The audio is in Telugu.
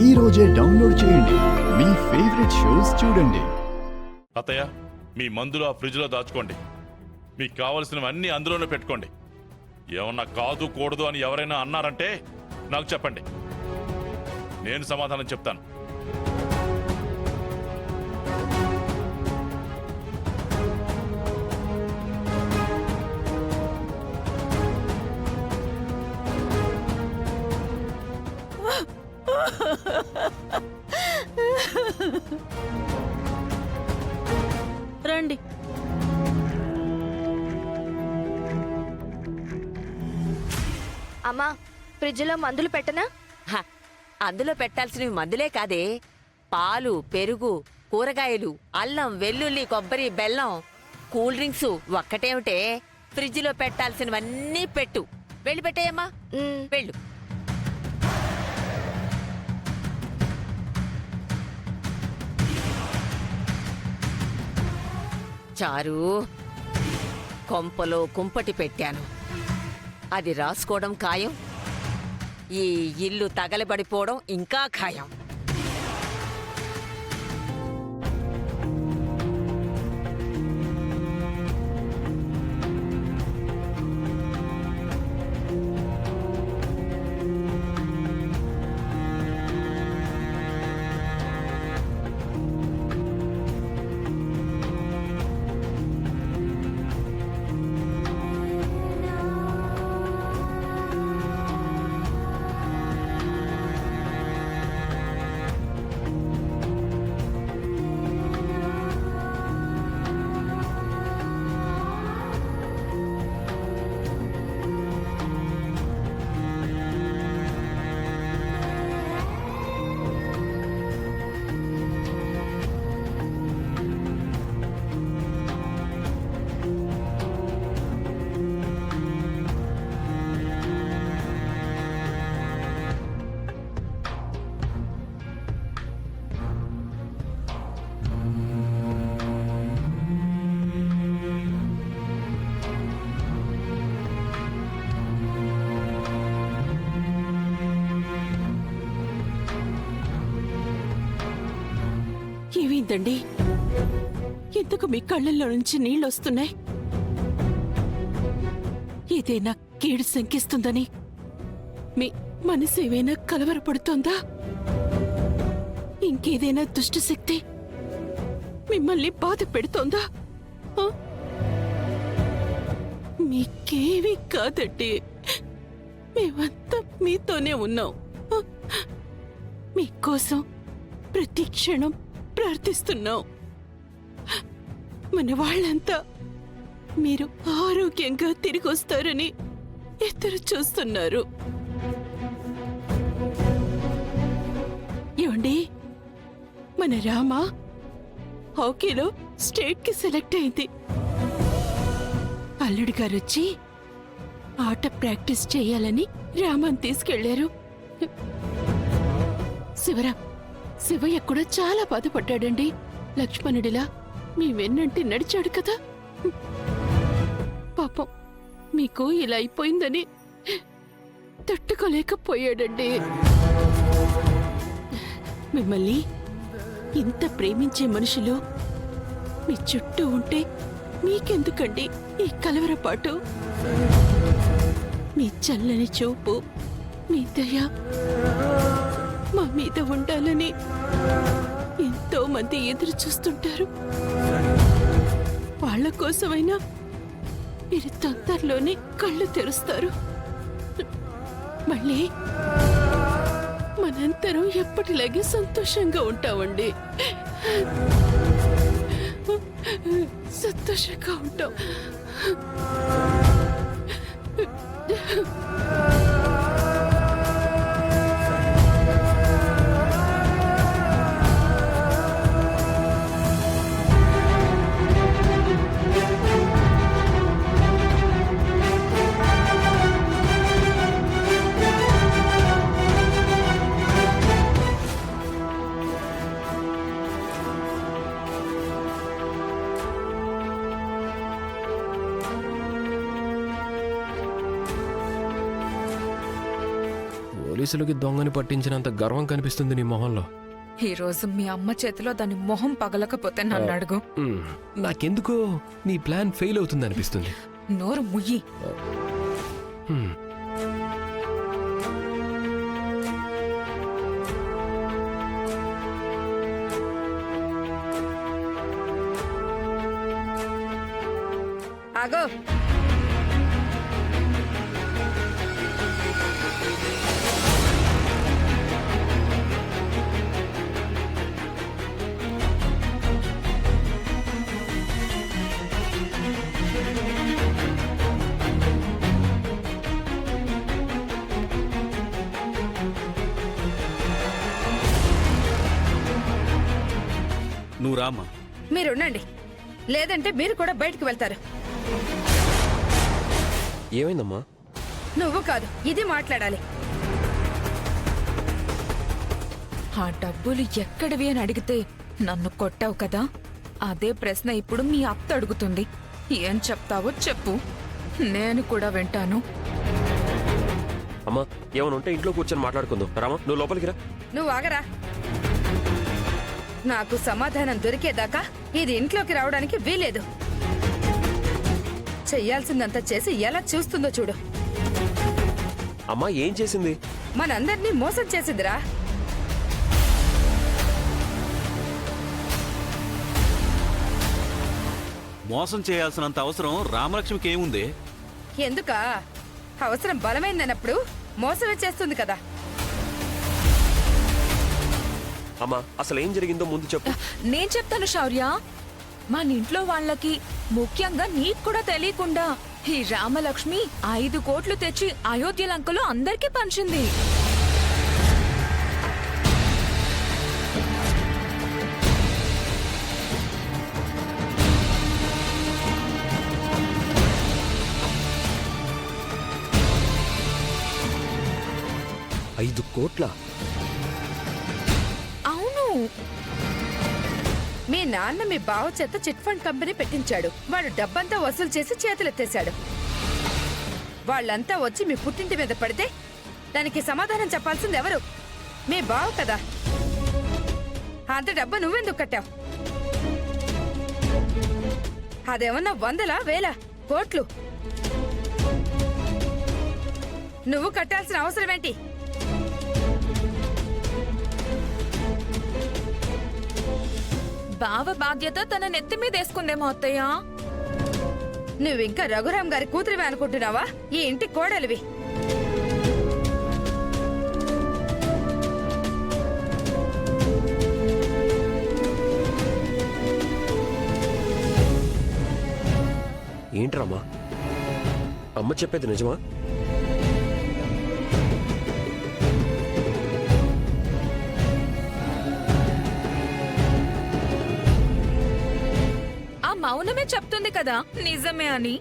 ఈ రోజే డౌన్లోడ్ చేయండి. మీ ఫేవరెట్ షోస్ చూడండి. అత్తయ్య, మీ మందులు ఆ ఫ్రిడ్జ్లో దాచుకోండి. మీకు కావలసినవన్నీ అందులోనే పెట్టుకోండి. ఏమన్నా కాదు కూడదు అని ఎవరైనా అన్నారంటే నాకు చెప్పండి, నేను సమాధానం చెప్తాను. రండి. అమ్మా, ఫ్రిడ్జ్లో మందులు పెట్టనా? అందులో పెట్టాల్సినవి మందులే కాదే, పాలు, పెరుగు, కూరగాయలు, అల్లం, వెల్లుల్లి, కొబ్బరి, బెల్లం, కూల్ డ్రింక్స్ ఒక్కటేమిటే, ఫ్రిడ్జ్లో పెట్టాల్సినవన్నీ పెట్టు. వెళ్ళి పెట్టేయమ్మా, వెళ్ళు. చారు, కొంపలో కుంపటి పెట్టాను. అది రాసుకోవడం ఖాయం, ఈ ఇల్లు తగలబడిపోవడం ఇంకా ఖాయం. ఏమైందండి? ఎందుకు మీ కళ్ళల్లో నుంచి నీళ్ళొస్తున్నాయి? ఏదైనా కీడు శంకిస్తుందని మీ మనసు ఏమైనా కలవరపడుతోందా? ఇంకేదైనా దుష్టశక్తి మిమ్మల్ని బాధ పెడుతోందా? మీకేమీ కాదండి, మేమంతా మీతోనే ఉన్నాం. మీకోసం ప్రతి క్షణం ప్రార్థిస్తున్నాం. మన వాళ్ళంతా మీరు ఆరోగ్యంగా తిరిగి వస్తారని ఎదురు చూస్తున్నారు. ఏమండి, మన రామ హాకీలో స్టేట్ కి సెలెక్ట్ అయింది. అల్లుడి గారు వచ్చి ఆట ప్రాక్టీస్ చేయాలని రామని తీసుకెళ్లారు. శివయ్య కూడా చాలా బాధపడ్డాడండి. లక్ష్మణుడిలా మీ వెన్నంటి నడిచాడు కదా. పాపం మీకు ఇలా అయిపోయిందని తట్టుకోలేకపోయాడండి. మిమ్మల్ని ఇంత ప్రేమించే మనుషులు మీ చుట్టూ ఉంటే మీకెందుకండి ఈ కలవరపాటు? మీ చల్లని చూపు, మీ దయ మా మీద ఉండాలని ఎంతో మంది ఎదురు చూస్తుంటారు. వాళ్ళ కోసమైనా మీరు తొందరలోనే కళ్ళు తెరుస్తారు. మళ్ళీ మనందరం ఎప్పటిలాగే సంతోషంగా ఉంటామండి. సంతోషంగా ఉంటాం. పోలీసులకి దొంగని పట్టించినంత గర్వం కనిపిస్తుంది నీ మొహంలో. ఈ రోజు మీ అమ్మ చేతిలో దాని మొహం పగలకపోతే నన్ను అడుగు. నాకెందుకో నీ ప్లాన్ ఫెయిల్ అవుతుంది అనిపిస్తుంది. నోరు ముయ్యి. హ్మ్. ఆగో. నువ్వు రామ్మా. మీరుండండి, లేదంటే మీరు కూడా బయటికి వెళ్తారు. ఏమైందమ్మా? నువ్వు కాదు, ఇది మాట్లాడాలి. ఆ డబ్బులు ఎక్కడివి అని అడిగితే నన్ను కొట్టావు కదా, అదే ప్రశ్న ఇప్పుడు మీ అత్త అడుగుతుంది. ఏం చెప్తావో చెప్పు, నేను కూడా వింటాను. అమ్మా ఏమైనా ఉంటే ఇంట్లో కూర్చొని మాట్లాడుకుందాం. రామా నువ్వు లోపలికి రా. నువ్వు ఆగరా. నాకు సమాధానం దొరికేదాకా ఇది ఇంట్లోకి రావడానికి వీలేదు. చెయ్యాల్సిందంతా చేసి ఎలా చూస్తుందో చూడు. అమ్మా ఏం చేసింది? మనందరినీ మోసం చేసిందిరా. మోసం చేయాల్సినంత అవసరం రామలక్ష్మికి ఏముంది? ఎందుకా? అవసరం బలమైందన్నప్పుడు మోసమే చేస్తుంది కదా. అమ్మా అసలు ఏం జరిగిందో ముందు చెప్పు. నేను చెప్తాను శౌర్య. మన ఇంట్లో వాళ్ళకి, ముఖ్యంగా నీకు కూడా తెలియకుండా ఈ రామలక్ష్మి 5 కోట్లు తెచ్చి అయోధ్య లంకలో అందరికీ పంచింది. ఐదు కోట్ల? అవును. మీ నాన్న మీ బావ చేత చిట్ ఫండ్ కంపెనీ పెట్టించాడు. వాడు డబ్బంతా వసూలు చేసి చేతులెత్తేశాడు. వాళ్ళంతా వచ్చి మీ పుట్టింటి మీద పడితే దానికి సమాధానం చెప్పాల్సింది ఎవరు? మీ బావ కదా. అంత డబ్బు నువ్వెందుకు కట్టావు? అదేమన్నా 100లా 1000 కోట్లు? నువ్వు కట్టాల్సిన అవసరం ఏంటి? బావ బాధ్యత తన నెత్తి మీద వేసుకుందేమో అత్తయ్య. నువ్వింకా రఘురాం గారి కూతురివే అనుకుంటున్నావా? ఈ ఇంటి కోడలివి. ఏంట్రమ్మా అమ్మ చెప్పేది నిజమా? ఆ మౌనమే చెప్తుంది కదా నిజమే అని.